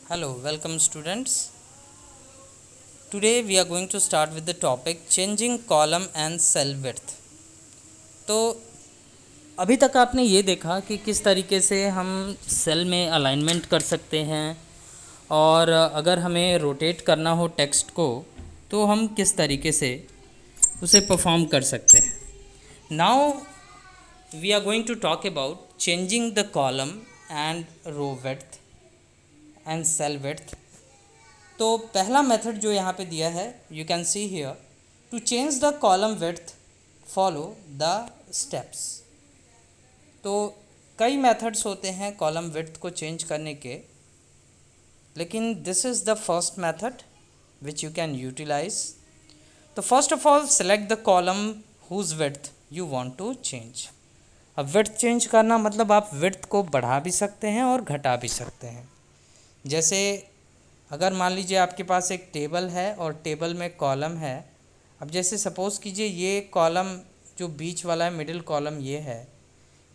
Hello, welcome students. Today we are going to start with the topic changing column and cell width. तो अभी तक आपने ये देखा कि किस तरीके से हम सेल में अलाइनमेंट कर सकते हैं और अगर हमें रोटेट करना हो टेक्स्ट को तो हम किस तरीके से उसे परफॉर्म कर सकते हैं. Now we are going to talk about changing the column and row width and cell width. तो पहला मेथड जो यहाँ पे दिया है, you can see here, to change the column width follow the steps. तो कई मेथड्स होते हैं कॉलम विड्थ को चेंज करने के, लेकिन this is the first method which you can utilize. तो first of all select the column whose width you want to change. अब विड्थ चेंज करना मतलब आप विड्थ को बढ़ा भी सकते हैं और घटा भी सकते हैं. जैसे अगर मान लीजिए आपके पास एक टेबल है और टेबल में कॉलम है. अब जैसे सपोज़ कीजिए ये कॉलम जो बीच वाला है, मिडिल कॉलम ये है,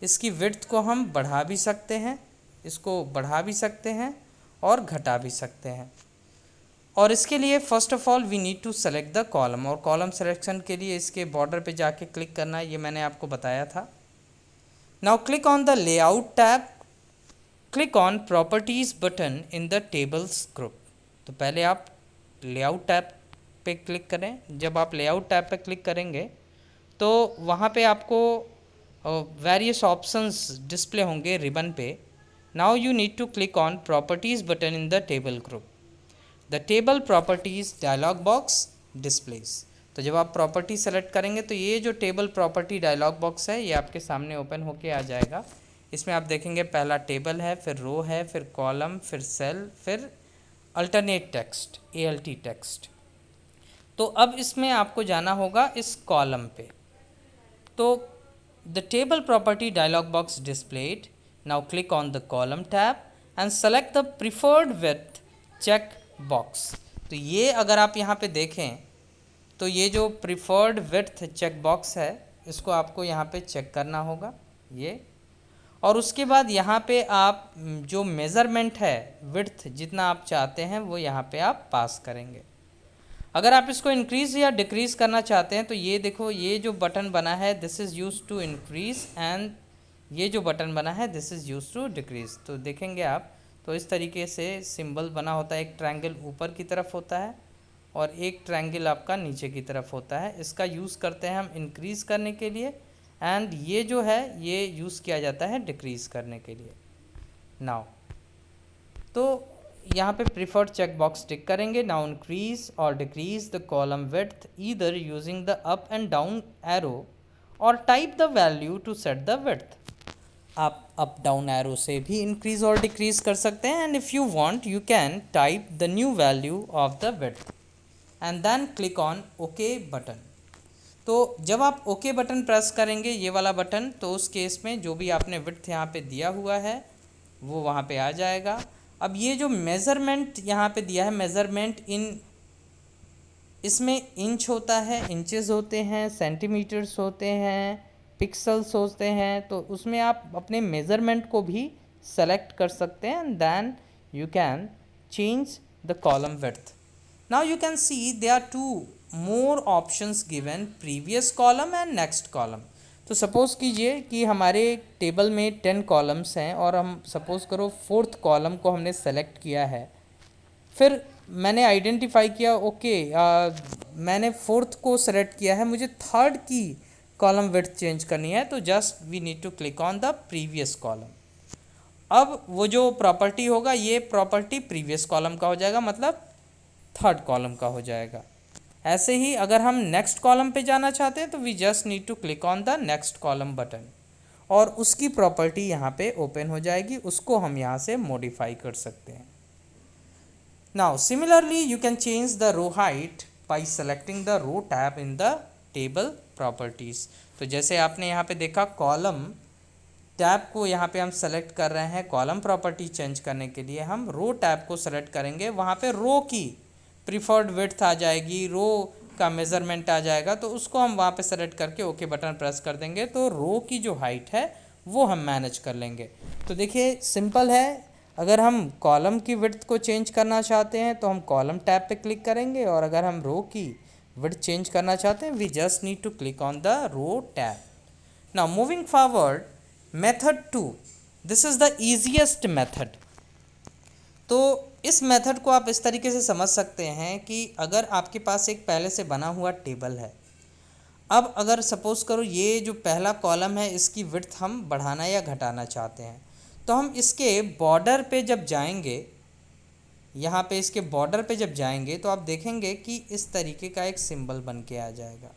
इसकी विड्थ को हम बढ़ा भी सकते हैं, इसको बढ़ा भी सकते हैं और घटा भी सकते हैं. और इसके लिए first of all we need to select the column. और कॉलम सिलेक्शन के लिए इसके बॉर्डर पे जाके क्लिक करना है, ये मैंने आपको बताया था. Now click on the layout tab. Click on properties button in the tables group. तो पहले आप लेआउट टैब पे क्लिक करें. जब आप लेआउट टैब पे क्लिक करेंगे तो वहाँ पे आपको वेरियस ऑप्शंस डिस्प्ले होंगे रिबन पे. Now you need to click on properties button in the table group. The table properties dialog box displays. तो जब आप प्रॉपर्टी सेलेक्ट करेंगे तो ये जो टेबल प्रॉपर्टी डायलॉग बॉक्स है ये आपके सामने ओपन होके आ जाएगा. इसमें आप देखेंगे पहला टेबल है, फिर रो है, फिर कॉलम, फिर सेल, फिर अल्टरनेट टेक्स्ट, ALT टेक्स्ट. तो अब इसमें आपको जाना होगा इस कॉलम पे. तो the table property dialog box displayed. Now click on the column tab and select the preferred width check box. तो ये अगर आप यहाँ पे देखें तो ये जो प्रिफर्ड विड्थ चेक बॉक्स है इसको आपको यहाँ पे चेक करना होगा ये. और उसके बाद यहाँ पे आप जो मेज़रमेंट है विड्थ जितना आप चाहते हैं वो यहाँ पे आप पास करेंगे. अगर आप इसको इंक्रीज़ या डिक्रीज़ करना चाहते हैं तो ये देखो, ये जो बटन बना है this is use to increase and ये जो बटन बना है this is use to decrease. तो देखेंगे आप तो इस तरीके से सिंबल बना होता है. एक ट्रायंगल ऊपर की तरफ होता है और एक ट्रायंगल आपका नीचे की तरफ होता है. इसका यूज़ करते हैं हम इंक्रीज़ करने के लिए एंड ये जो है ये यूज़ किया जाता है डिक्रीज़ करने के लिए. नाउ तो यहाँ पे प्रीफर्ड चेक बॉक्स टिक करेंगे. नाउ इंक्रीज़ और decrease the column width either using the up and down arrow और type the value to set the width. आप अप डाउन एरो से भी इंक्रीज़ और डिक्रीज़ कर सकते हैं and if you want you can type the new value of the width and then click on okay button. तो जब आप ओके बटन प्रेस करेंगे ये वाला बटन, तो उस केस में जो भी आपने विड्थ यहाँ पे दिया हुआ है वो वहाँ पे आ जाएगा. अब ये जो मेज़रमेंट यहाँ पे दिया है, मेज़रमेंट इन, इसमें इंच होता है, इंचेस होते हैं, सेंटीमीटर्स होते हैं, पिक्सल्स होते हैं. तो उसमें आप अपने मेज़रमेंट को भी सेलेक्ट कर सकते हैं and then you can change the column width. Now you can see there are two more options given, previous column and next column. तो सपोज़ कीजिए कि हमारे टेबल में 10 कॉलम्स हैं और हम सपोज़ करो फोर्थ कॉलम को हमने सेलेक्ट किया है. फिर मैंने आइडेंटिफाई किया ओके मैंने फोर्थ को सेलेक्ट किया है, मुझे थर्ड की कॉलम विड्थ चेंज करनी है. तो just we need to click on the previous column. अब वो जो प्रॉपर्टी होगा ये प्रॉपर्टी प्रीवियस कॉलम का हो जाएगा, मतलब थर्ड कॉलम का हो जाएगा. ऐसे ही अगर हम नेक्स्ट कॉलम पे जाना चाहते हैं तो we just need to click on the next column button और उसकी प्रॉपर्टी यहाँ पे ओपन हो जाएगी, उसको हम यहाँ से मॉडिफाई कर सकते हैं. Now similarly you can change the row height by selecting the row tab in the table properties. तो जैसे आपने यहाँ पे देखा कॉलम टैब को यहाँ पे हम सेलेक्ट कर रहे हैं. कॉलम प्रॉपर्टी चेंज करने के लिए हम रो टैब को सेलेक्ट करेंगे, वहाँ पे रो की प्रीफर्ड विड्थ आ जाएगी, रो का मेज़रमेंट आ जाएगा. तो उसको हम वहाँ पे सेलेक्ट करके ओके बटन प्रेस कर देंगे तो रो की जो हाइट है वो हम मैनेज कर लेंगे. तो देखिए सिंपल है. अगर हम कॉलम की विड्थ को चेंज करना चाहते हैं तो हम कॉलम टैब पे क्लिक करेंगे, और अगर हम रो की विड्थ चेंज करना चाहते हैं we just need to click on the row tab. Now moving forward, method 2. This is the easiest method. तो इस मेथड को आप इस तरीके से समझ सकते हैं कि अगर आपके पास एक पहले से बना हुआ टेबल है, अब अगर सपोज़ करो ये जो पहला कॉलम है इसकी विड्थ हम बढ़ाना या घटाना चाहते हैं, तो हम इसके बॉर्डर पे जब जाएंगे, यहाँ पे इसके बॉर्डर पे जब जाएंगे तो आप देखेंगे कि इस तरीके का एक सिंबल बन के आ जाएगा.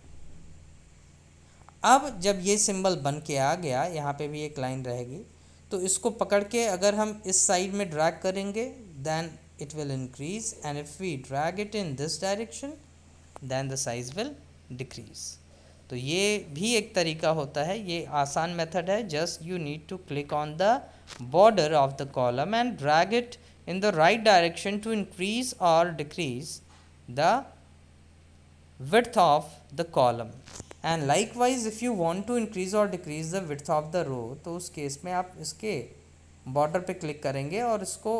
अब जब ये सिंबल बन के आ गया, यहाँ पे भी एक लाइन रहेगी, तो इसको पकड़ के अगर हम इस साइड में ड्रैग करेंगे then it will increase, and if we drag it in this direction then the size will decrease. तो ये भी एक तरीका होता है, ये आसान मेथड है. Just you need to click on the border of the column and drag it in the right direction to increase or decrease the width of the column. And likewise if you want to increase or decrease the width of the row, तो उस case में आप इसके border पे click करेंगे और इसको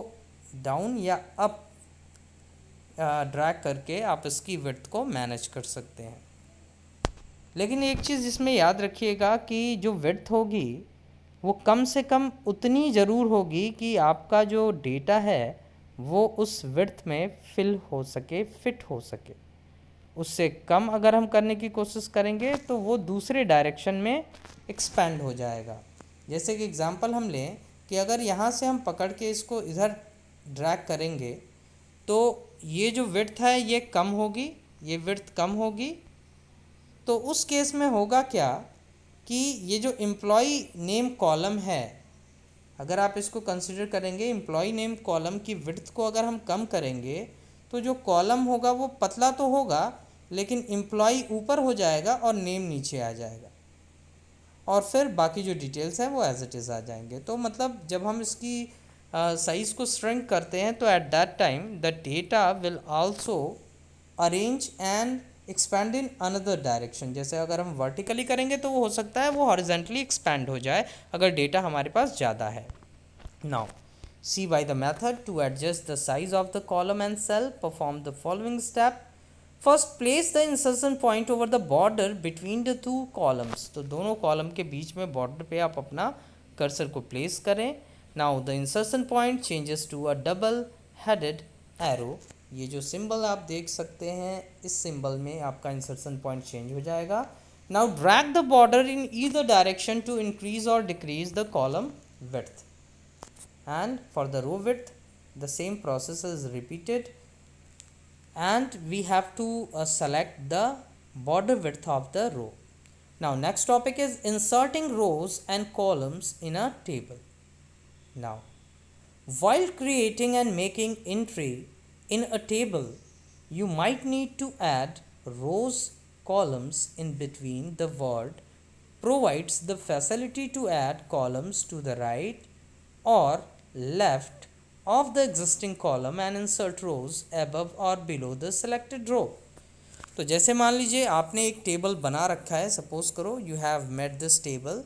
down या अप ड्रैग करके आप इसकी विड्थ को मैनेज कर सकते हैं. लेकिन एक चीज़ इसमें याद रखिएगा कि जो विड्थ होगी वो कम से कम उतनी ज़रूर होगी कि आपका जो डेटा है वो उस विड्थ में फिल हो सके, फिट हो सके. उससे कम अगर हम करने की कोशिश करेंगे तो वो दूसरे डायरेक्शन में एक्सपेंड हो जाएगा. जैसे कि एग्ज़ाम्पल हम लें कि अगर यहाँ से हम पकड़ के इसको इधर ड्रैग करेंगे तो ये जो विड्थ है ये कम होगी, ये विड्थ कम होगी. तो उस केस में होगा क्या कि ये जो एम्प्लॉई नेम कॉलम है, अगर आप इसको कंसिडर करेंगे, एम्प्लॉई नेम कॉलम की विड्थ को अगर हम कम करेंगे तो जो कॉलम होगा वो पतला तो होगा लेकिन एम्प्लॉई ऊपर हो जाएगा और नेम नीचे आ जाएगा, और फिर बाकी जो डिटेल्स हैं वो एज इट इज़ आ जाएंगे. तो मतलब जब हम इसकी साइज़ को श्रिंक करते हैं तो at that time the data will also arrange and expand in another direction. जैसे अगर हम वर्टिकली करेंगे तो वो हो सकता है वो हॉरिजेंटली एक्सपैंड हो जाए अगर डेटा हमारे पास ज़्यादा है. Now see by the method to adjust the size of the column and cell, perform the following step. First place the insertion point over the border between the two columns. तो दोनों column के बीच में border पे आप अपना cursor को place करें. Now the insertion point changes to a double headed arrow. ये जो सिंबल आप देख सकते हैं इस सिंबल में आपका इंसर्शन पॉइंट चेंज हो जाएगा. Now drag the border in either direction to increase और decrease the column width, and for the row width the same process is repeated and we have to select the border width of the row. Now next topic is inserting rows and columns in a table. Now while creating and making entry in a table you might need to add rows, columns in between. The word provides the facility to add columns to the right or left of the existing column and insert rows above or below the selected row. तो जैसे मान लीजिए आपने एक table बना रखा है, suppose करो you have made this table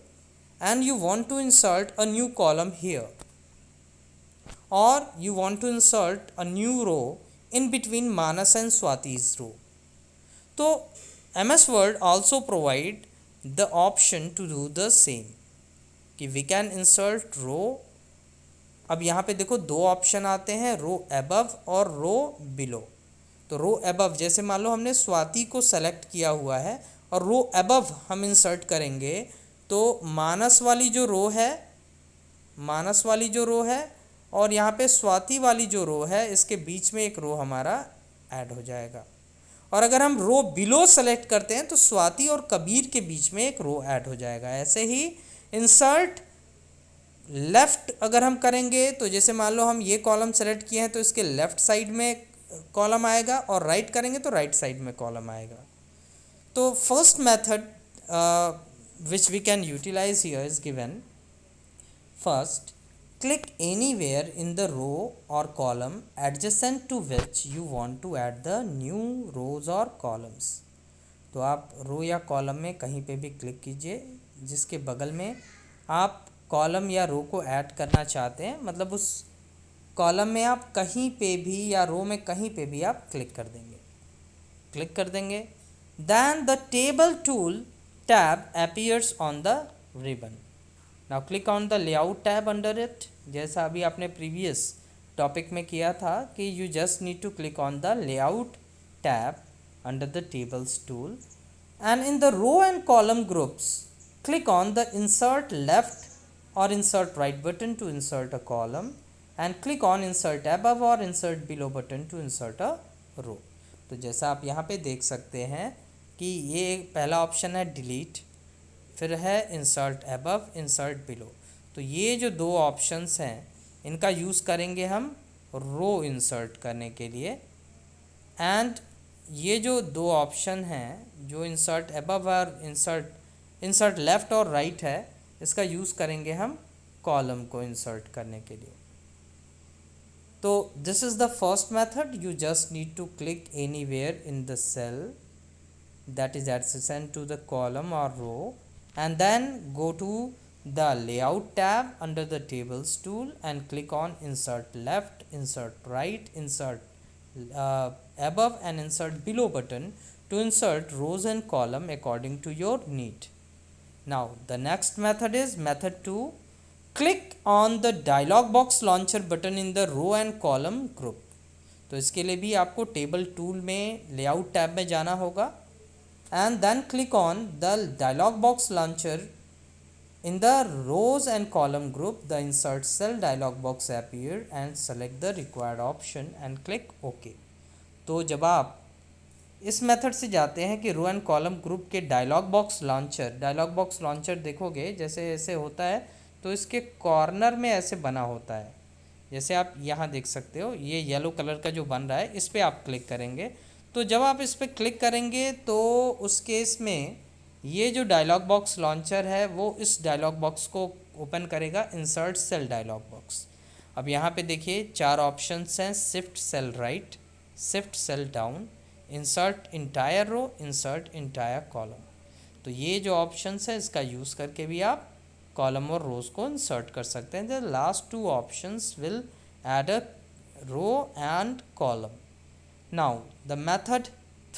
and you want to insert a new column here, और you want to insert a new row in between Manas and Swati's row. तो MS Word also provide the option to do the same कि we can insert row. अब यहाँ पे देखो दो option आते हैं, रो एबव और रो बिलो. तो रो एबव जैसे मान लो हमने स्वाति को सेलेक्ट किया हुआ है और रो एबव हम इंसर्ट करेंगे तो मानस वाली जो रो है, मानस वाली जो रो है और यहाँ पे स्वाति वाली जो रो है इसके बीच में एक रो हमारा ऐड हो जाएगा. और अगर हम रो बिलो सेलेक्ट करते हैं तो स्वाति और कबीर के बीच में एक रो ऐड हो जाएगा. ऐसे ही इंसर्ट लेफ़्ट अगर हम करेंगे तो जैसे मान लो हम ये कॉलम सेलेक्ट किए हैं तो इसके लेफ़्ट साइड में कॉलम आएगा और राइट करेंगे तो राइट साइड में कॉलम आएगा. तो first method which we can utilize here is given. First, click anywhere in the row or column adjacent to which you want to add the new rows or columns. तो आप रो या column में कहीं पे भी click कीजिए जिसके बगल में आप कॉलम या रो को ऐड करना चाहते हैं, मतलब उस कॉलम में आप कहीं पे भी या रो में कहीं पे भी आप क्लिक कर देंगे। Then the table tool tab appears on the ribbon. Now click on the layout tab under it. जैसा अभी आपने प्रीवियस टॉपिक में किया था कि you just need to click on the layout tab under the tables tool, and in the row and column groups click on the insert left or insert right button to insert a column, and click on insert above or insert below button to insert a row. तो जैसा आप यहाँ पे देख सकते हैं कि ये पहला ऑप्शन है डिलीट, फिर है इंसर्ट अबव, इंसर्ट बिलो। तो ये जो दो ऑप्शंस हैं इनका यूज़ करेंगे हम रो इंसर्ट करने के लिए, एंड ये जो दो ऑप्शन हैं जो इंसर्ट अबव और इंसर्ट लेफ़्ट और राइट है, इसका यूज़ करेंगे हम कॉलम को इंसर्ट करने के लिए। तो this is the first method, you just need to click anywhere in the cell that is adjacent to the column or row, and then go to the layout tab under the tables tool and click on insert left, insert right, insert above and insert below button to insert rows and column according to your need. Now the next method is method 2. Click on the dialog box launcher button in the row and column group. तो इसके लिए भी आपको table tool में layout tab में जाना होगा, and then click on the dialog box launcher in the rows and column group. The insert cell dialog box appear and select the required option and click OK. तो जब आप इस method से जाते हैं कि रो एंड कॉलम ग्रुप के dialogue box launcher देखोगे जैसे ऐसे होता है, तो इसके कॉर्नर में ऐसे बना होता है, जैसे आप यहाँ देख सकते हो ये येलो कलर का जो बन रहा है, इस पर आप क्लिक करेंगे। तो जब आप इस पर क्लिक करेंगे तो उस केस में ये जो डायलॉग बॉक्स लॉन्चर है वो इस डायलॉग बॉक्स को ओपन करेगा, इंसर्ट सेल डायलॉग बॉक्स। अब यहाँ पे देखिए 4 ऑप्शंस हैं, shift cell right, shift cell down, insert entire row, insert entire column. तो ये जो ऑप्शंस है इसका यूज़ करके भी आप कॉलम और रोज़ को इंसर्ट कर सकते हैं। The last 2 options will add a row and column. Now the method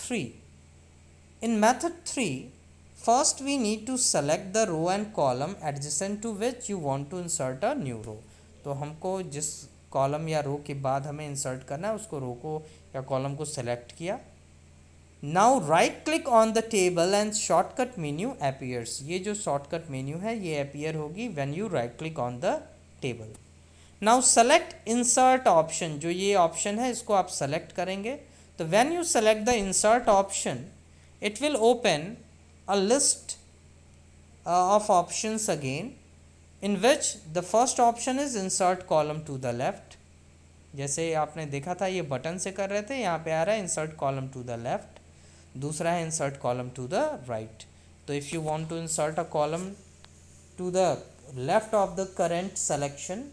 3. In method 3, first we need to select the row and column adjacent to which you want to insert a new row. तो हमको जिस column या रो के बाद हमें insert करना है उसको रो को या कॉलम को सेलेक्ट किया। Now right click on the table and shortcut menu appears. ये जो शॉर्टकट मेन्यू है ये appear होगी when you right click on the table. Now select insert option, जो ये ऑप्शन है इसको आप सेलेक्ट करेंगे। तो when you select the insert option it will open a list of options again, in which the first option is insert column to the left. जैसे आपने देखा था ये बटन से कर रहे थे, यहाँ पे आ रहा है insert column to the left. दूसरा है insert column to the right. तो if you want to insert a column to the left of the current selection,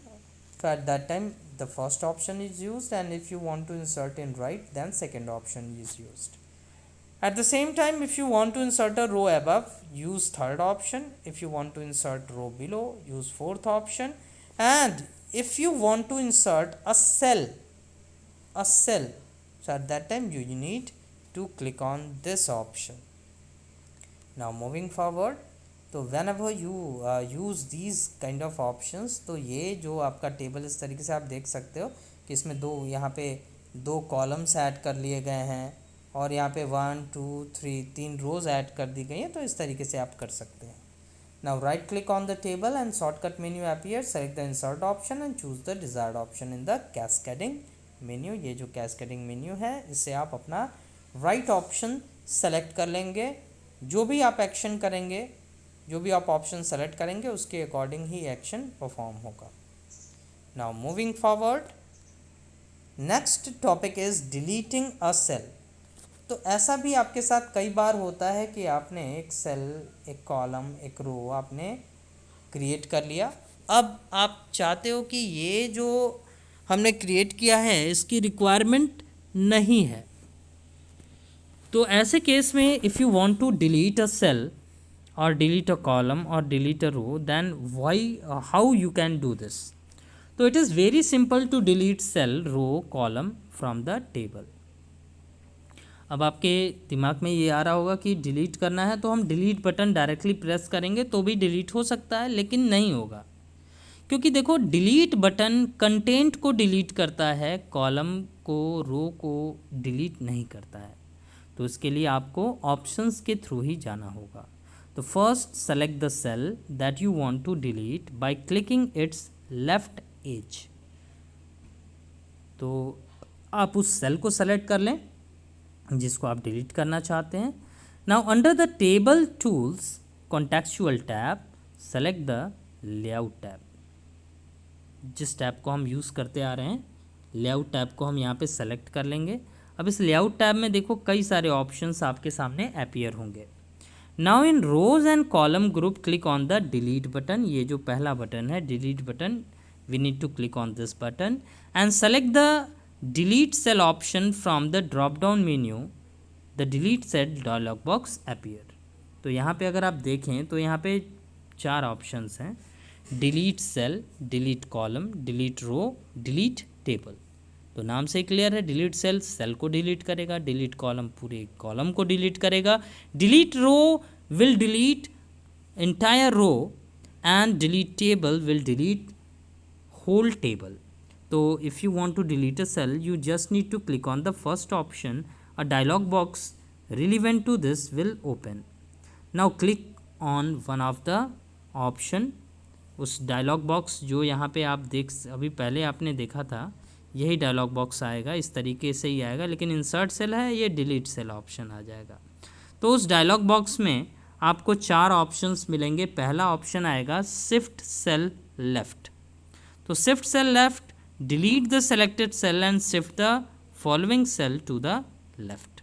so at that time the first option is used, and if you want to insert in right then second option is used. At the same time if you want to insert a row above, use third option. If you want to insert row below, use fourth option. And if you want to insert a cell, so at that time you need to click on this option. Now moving forward, तो when ever you use these kind of options, तो ये जो आपका table इस तरीके से आप देख सकते हो कि इसमें दो यहाँ पे 2 कॉलम्स ऐड कर लिए गए हैं और यहाँ पे 1 2 3 रोज़ ऐड कर दी गई हैं। तो इस तरीके से आप कर सकते हैं। Now right click on the table and shortcut menu appear, select the insert option and choose the desired option in the cascading menu. ये जो कैस्केडिंग मेन्यू है इससे आप अपना राइट ऑप्शन सेलेक्ट कर लेंगे। जो भी आप एक्शन करेंगे, जो भी आप ऑप्शन सेलेक्ट करेंगे उसके अकॉर्डिंग ही एक्शन परफॉर्म होगा। Now moving forward, next topic is deleting a cell. तो ऐसा भी आपके साथ कई बार होता है कि आपने एक सेल, एक कॉलम, एक रो आपने क्रिएट कर लिया। अब आप चाहते हो कि ये जो हमने क्रिएट किया है इसकी रिक्वायरमेंट नहीं है। तो ऐसे केस में if you want to delete a cell or delete a column or delete a row, then how you can do this? तो it is very simple to delete cell, row, column from the table. अब आपके दिमाग में ये आ रहा होगा कि delete करना है तो हम डिलीट बटन डायरेक्टली प्रेस करेंगे तो भी डिलीट हो सकता है, लेकिन नहीं होगा, क्योंकि देखो डिलीट बटन कंटेंट को डिलीट करता है, कॉलम को, रो को डिलीट नहीं करता है। तो इसके लिए आपको ऑप्शंस के थ्रू ही जाना होगा। तो first select the cell that you want to delete by clicking its left edge. तो आप उस सेल को सेलेक्ट कर लें जिसको आप डिलीट करना चाहते हैं। Now under the table tools contextual tab select the layout tab. जिस टैब को हम यूज़ करते आ रहे हैं, लेआउट टैब को हम यहाँ पे सेलेक्ट कर लेंगे। अब इस लेआउट टैब में देखो कई सारे ऑप्शंस आपके सामने अपीयर होंगे। Now in rows and column group click on the delete button. ये जो पहला बटन है delete button, we need to click on this button and select the delete cell option from the drop down menu. The delete cell dialog box appear. तो यहाँ पे अगर आप देखें तो यहाँ पे 4 ऑप्शंस हैं, delete cell, delete column, delete row, delete table. तो नाम से क्लियर है, डिलीट सेल सेल को डिलीट करेगा, डिलीट कॉलम पूरे कॉलम को डिलीट करेगा, delete row will delete entire row and delete table will delete whole table. तो if you want to delete a cell you just need to click on the first option. A dialog box relevant to this will open. Now click on one of the option. उस dialogue box जो यहाँ पे आप अभी पहले आपने देखा था, यही डायलॉग बॉक्स आएगा, इस तरीके से ही आएगा, लेकिन इंसर्ट सेल है, ये डिलीट सेल ऑप्शन आ जाएगा। तो उस डायलॉग बॉक्स में आपको 4 ऑप्शंस मिलेंगे। पहला ऑप्शन आएगा शिफ्ट सेल लेफ्ट। तो shift cell left, delete the selected cell and shift the following cell to the left.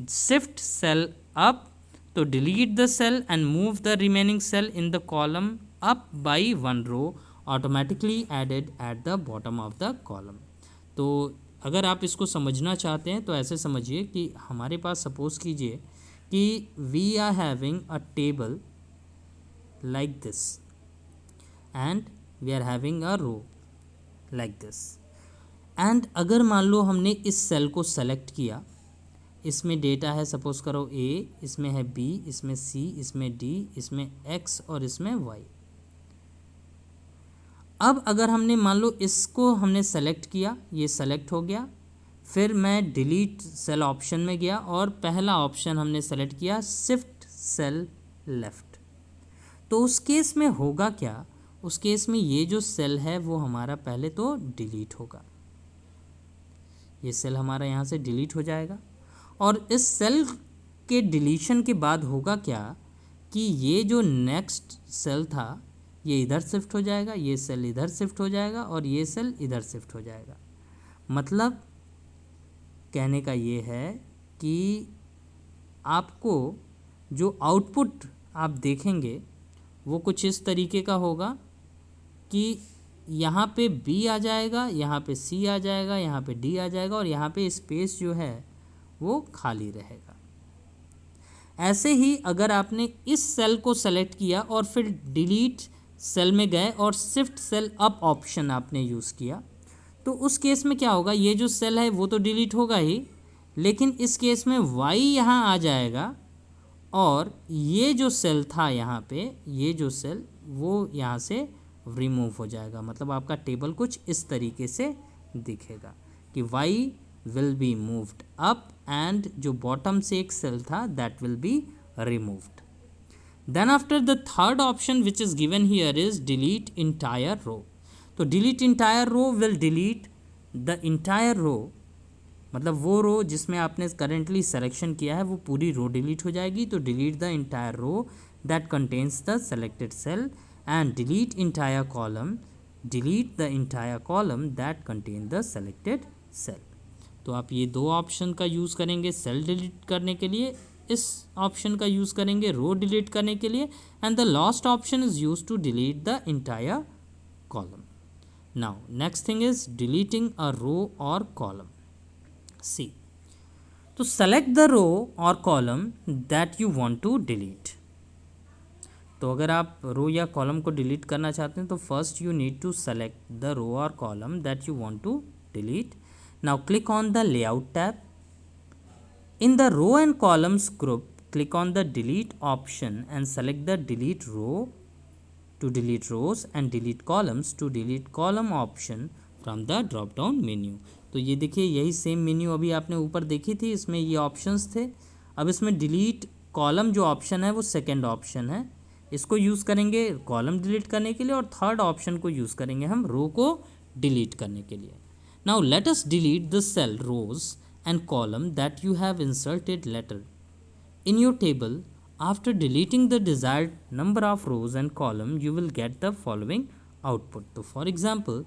Shift cell up, तो delete the cell and move the remaining cell in the column up by 1 row automatically added at the bottom of the column. तो अगर आप इसको समझना चाहते हैं तो ऐसे समझिए कि हमारे पास सपोज कीजिए कि we are having a table like this and we are having a row like this. And अगर मान लो हमने इस सेल को सेलेक्ट किया, इसमें डेटा है सपोज करो ए, इसमें है बी, इसमें सी, इसमें डी, इसमें एक्स और इसमें वाई। अब अगर हमने मान लो इसको हमने सेलेक्ट किया, ये सेलेक्ट हो गया, फिर मैं डिलीट सेल ऑप्शन में गया और पहला ऑप्शन हमने सेलेक्ट किया शिफ्ट सेल लेफ्ट। तो उस केस में होगा क्या, उस केस में ये जो सेल है वो हमारा पहले तो डिलीट होगा, ये सेल हमारा यहाँ से डिलीट हो जाएगा। और इस सेल के डिलीशन के बाद होगा क्या कि ये जो नेक्स्ट सेल था ये इधर शिफ्ट हो जाएगा, ये सेल इधर शिफ्ट हो जाएगा और ये सेल इधर शिफ्ट हो जाएगा। मतलब कहने का ये है कि आपको जो आउटपुट आप देखेंगे वो कुछ इस तरीके का होगा कि यहाँ पे B आ जाएगा, यहाँ पे C आ जाएगा, यहाँ पे D आ जाएगा और यहाँ पे स्पेस जो है वो खाली रहेगा। ऐसे ही अगर आपने इस सेल को सेलेक्ट किया और फिर डिलीट सेल में गए और शिफ्ट सेल अप ऑप्शन आपने यूज़ किया, तो उस केस में क्या होगा, ये जो सेल है वो तो डिलीट होगा ही, लेकिन इस केस में Y यहाँ आ जाएगा और ये जो सेल था यहाँ पे, ये जो सेल वो यहाँ से रिमूव हो जाएगा। मतलब आपका टेबल कुछ इस तरीके से दिखेगा कि Y will be moved up and जो बॉटम से एक सेल था that will be removed. Then after the third option which is given here is delete entire row. तो delete entire row will delete the entire row, मतलब वो रो जिसमें आपने currently selection किया है वो पूरी रो डिलीट हो जाएगी। तो delete the entire row that contains the selected cell and delete entire column, delete the entire column that contain the selected cell. तो आप ये 2 ऑप्शन का यूज़ करेंगे सेल डिलीट करने के लिए, इस ऑप्शन का यूज़ करेंगे रो डिलीट करने के लिए, and the last option is use to delete the entire column. Now next thing is deleting a row और कॉलम। सी, तो सेलेक्ट द रो और column that you want to delete. तो अगर आप रो या कॉलम को डिलीट करना चाहते हैं तो first you need to select the row और column that you want to delete. Now click on the layout tab. In the row and columns group, click on the delete option and select the delete row to delete rows and delete columns to delete column option from the drop down menu. तो ये देखिए यही same menu अभी आपने ऊपर देखी थी, इसमें ये ऑप्शंस थे. अब इसमें डिलीट कॉलम जो ऑप्शन है वो सेकंड ऑप्शन है, इसको यूज़ करेंगे कॉलम डिलीट करने के लिए और थर्ड ऑप्शन को यूज़ करेंगे हम रो को डिलीट करने के लिए. Now let us delete the cell rows and column that you have inserted later in your table. After deleting the desired number of rows and column, you will get the following output. So for example,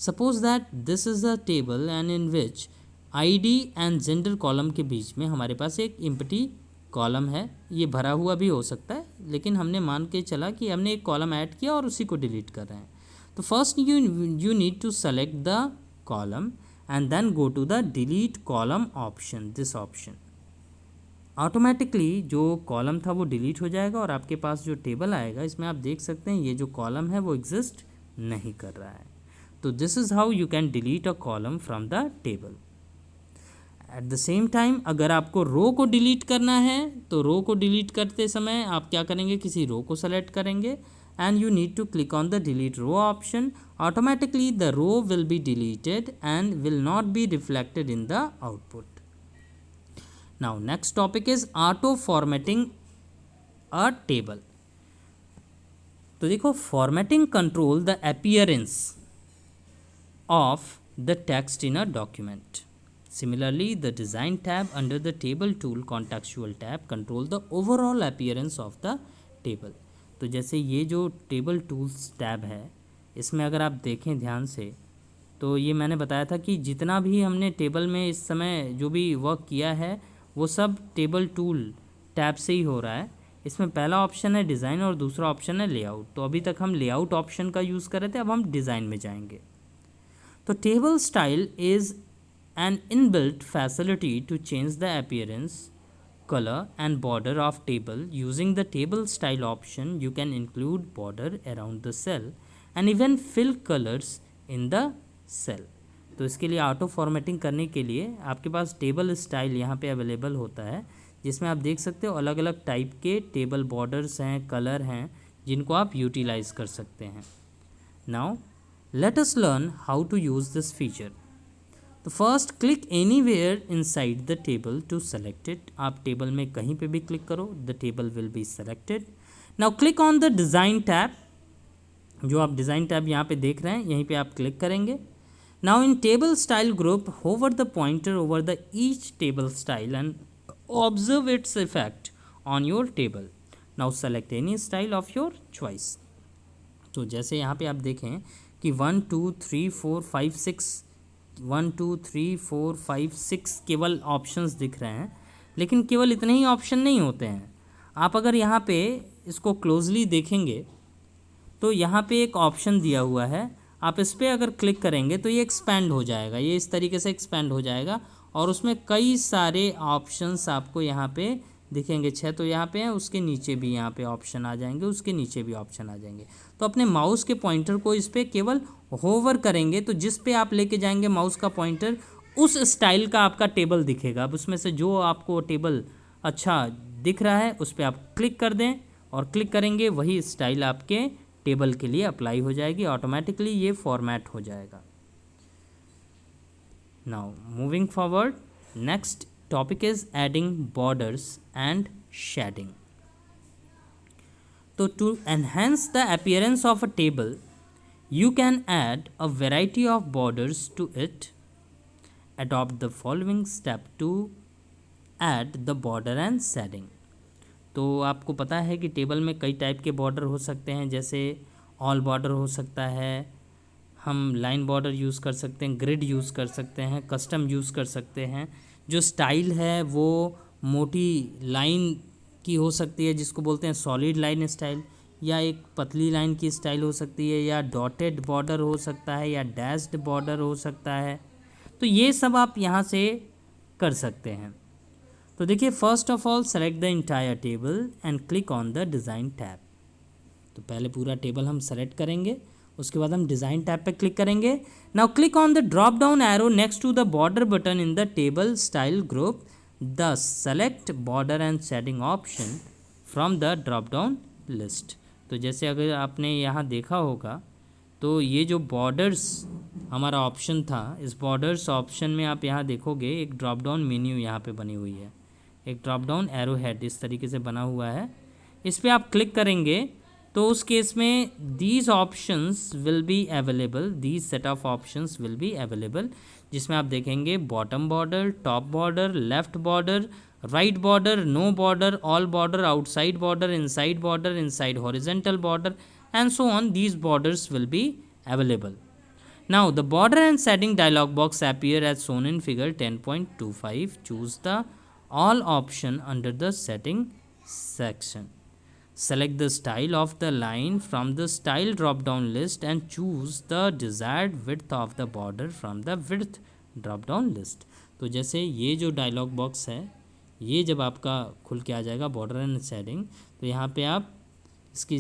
suppose that this is a table and in which id and gender column के बीच में हमारे पास एक empty column है. ये भरा हुआ भी हो सकता है, लेकिन हमने मान के चला कि हमने एक कॉलम ऐड किया और उसी को डिलीट कर रहे हैं. तो first you need to select the column and then go to the delete column option, this option. Automatically जो कॉलम था वो डिलीट हो जाएगा और आपके पास जो टेबल आएगा इसमें आप देख सकते हैं ये जो कॉलम है वो एग्जिस्ट नहीं कर रहा है. तो this is how you can delete a column from the table. At the same time अगर आपको रो को डिलीट करना है तो रो को डिलीट करते समय आप क्या करेंगे, किसी रो को सेलेक्ट करेंगे and you need to click on the delete row option. Automatically the row will be deleted and will not be reflected in the output. Now next topic is auto formatting a table. तो देखो formatting control the appearance of the text in a document. Similarly, the design tab under the table tool contextual tab control the overall appearance of the table. तो जैसे ये जो table tools tab है इसमें अगर आप देखें ध्यान से तो ये मैंने बताया था कि जितना भी हमने टेबल में इस समय जो भी वर्क किया है वो सब टेबल टूल टैब से ही हो रहा है. इसमें पहला ऑप्शन है डिज़ाइन और दूसरा ऑप्शन है लेआउट. तो अभी तक हम लेआउट ऑप्शन का यूज़ कर रहे थे, अब हम डिज़ाइन में जाएंगे. तो table style is an inbuilt facility to change the appearance, color and border of table. Using the table style option you can include border around the cell and even fill colors in the cell. तो इसके लिए auto formatting करने के लिए आपके पास table style यहाँ पे available होता है, जिसमें आप देख सकते हो अलग अलग टाइप के टेबल बॉर्डर्स हैं, कलर हैं, जिनको आप यूटिलाइज कर सकते हैं. Now let us learn how to use this feature. तो first click anywhere inside the table to select it. आप टेबल में कहीं पे भी क्लिक करो, the table will be selected. Now click on the design tab. जो आप design tab यहाँ पे देख रहे हैं यहीं पे आप क्लिक करेंगे. Now in table style group hover the pointer over the each table style and observe its effect on your table. Now select any style of your choice. तो जैसे यहाँ पे आप देखें कि 1 2 3 4 5 6 1 2 3 4 5 6 केवल ऑप्शंस दिख रहे हैं, लेकिन केवल इतने ही ऑप्शन नहीं होते हैं. आप अगर यहाँ पे इसको क्लोजली देखेंगे तो यहाँ पे एक ऑप्शन दिया हुआ है, आप इस पर अगर क्लिक करेंगे तो ये एक्सपैंड हो जाएगा, ये इस तरीके से एक्सपैंड हो जाएगा और उसमें कई सारे ऑप्शंस आपको यहाँ पे दिखेंगे. 6 तो यहाँ पे हैं, उसके नीचे भी यहाँ पे ऑप्शन आ जाएंगे, उसके नीचे भी ऑप्शन आ जाएंगे. तो अपने माउस के पॉइंटर को इस पर केवल होवर करेंगे तो जिस पे आप लेके जाएंगे माउस का पॉइंटर उस स्टाइल का आपका टेबल दिखेगा. अब उसमें से जो आपको टेबल अच्छा दिख रहा है उस पर आप क्लिक कर दें और क्लिक करेंगे वही स्टाइल आपके टेबल के लिए अप्लाई हो जाएगी, ऑटोमेटिकली ये फॉर्मेट हो जाएगा. Now moving forward, next topic is adding borders and shading. So to enhance the appearance of a table you can add a variety of borders to it. Adopt the following step to add the border and shading. तो आपको पता है कि table में कई type के border हो सकते हैं, जैसे ऑल बॉर्डर हो सकता है, हम लाइन बॉर्डर यूज़ कर सकते हैं, ग्रिड यूज़ कर सकते हैं, कस्टम यूज़ कर सकते हैं. जो स्टाइल है वो मोटी लाइन की हो सकती है जिसको बोलते हैं सॉलिड लाइन स्टाइल, या एक पतली लाइन की स्टाइल हो सकती है, या डॉटेड बॉर्डर हो सकता है, या डैश्ड बॉर्डर हो सकता है. तो ये सब आप यहाँ से कर सकते हैं. तो देखिए first of all select the entire table and click on the design tab. तो पहले पूरा टेबल हम सेलेक्ट करेंगे, उसके बाद हम डिज़ाइन टैब पे क्लिक करेंगे। Now click on the drop down arrow next to the border button in the table style group, the select border and shading option from the drop down list. तो जैसे अगर आपने यहाँ देखा होगा तो ये जो बॉर्डर्स हमारा ऑप्शन था, इस बॉर्डर्स ऑप्शन में आप यहाँ देखोगे एक ड्रॉप डाउन मेन्यू यहाँ पे बनी हुई है, एक ड्रॉप डाउन एरो हेड इस तरीके से बना हुआ है। इस पर आप क्लिक करेंगे तो उस केस में these options will be available, these set of options will be available, जिसमें आप देखेंगे bottom border, top border, left border, right border, no border, all border, outside border, inside horizontal border and so on. These borders will be available. Now the border and setting dialog box appear as shown in figure 10.25. Choose the all option under the setting section. Select the style of the line from the style drop down list and choose the desired width of the border from the width drop down list. तो जैसे ये जो dialogue box है ये जब आपका खुल के आ जाएगा बॉर्डर एंड सेटिंग, तो यहाँ पे आप इसकी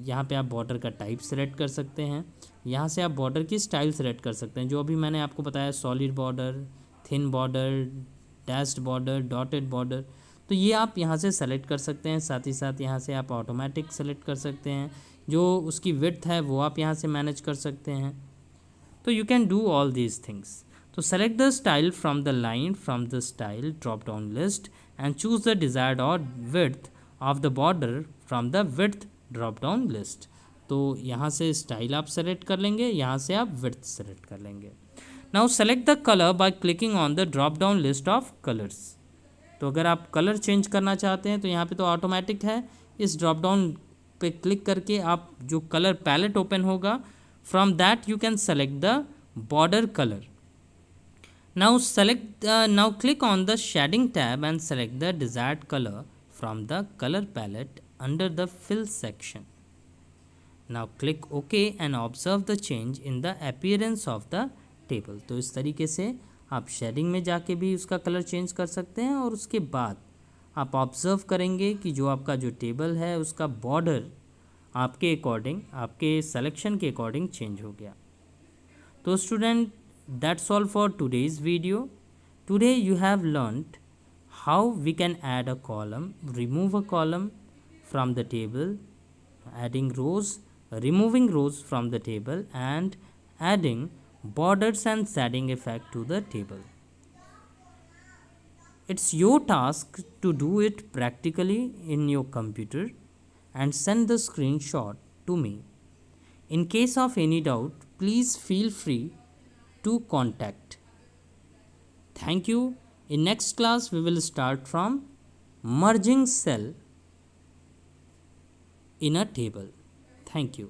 यहाँ पे आप बॉर्डर का टाइप सेलेक्ट कर सकते हैं, यहाँ से आप बॉर्डर की स्टाइल सेलेक्ट कर सकते हैं, जो अभी मैंने आपको बताया solid border, thin border, dashed border, dotted border, तो ये आप यहाँ से सेलेक्ट कर सकते हैं। साथ ही साथ यहाँ से आप ऑटोमेटिक सेलेक्ट कर सकते हैं, जो उसकी विड्थ है वो आप यहाँ से मैनेज कर सकते हैं। तो you can do all these things. तो select the style from the line from the style drop down list and choose the desired और width of the border from the width drop down list. तो यहाँ से style आप select कर लेंगे, यहाँ से आप विड्थ सेलेक्ट कर लेंगे। Now select the colour by clicking on the drop down list of colours. तो अगर आप कलर चेंज करना चाहते हैं तो यहाँ पे तो ऑटोमेटिक है, इस ड्रॉप डाउन पे क्लिक करके आप जो कलर पैलेट ओपन होगा from that you can select the border colour. Now click on the shading tab and select the desired color from the color palette under the fill section. Now click OK and observe the change in the appearance of the table. तो इस तरीके से आप shading में जाके भी उसका colour change कर सकते हैं और उसके बाद आप ऑब्ज़र्व करेंगे कि जो आपका जो टेबल है उसका बॉर्डर आपके अकॉर्डिंग, आपके सिलेक्शन के अकॉर्डिंग चेंज हो गया। तो student, that's all for today's video. Today you have learned how we can add a column, remove a column from the table, adding rows, removing rows from the table, and adding borders and shading effect to the table. It's your task to do it practically in your computer and send the screenshot to me. In case of any doubt, please feel free to contact. Thank you. In next class we will start from merging cell in a table. Thank you.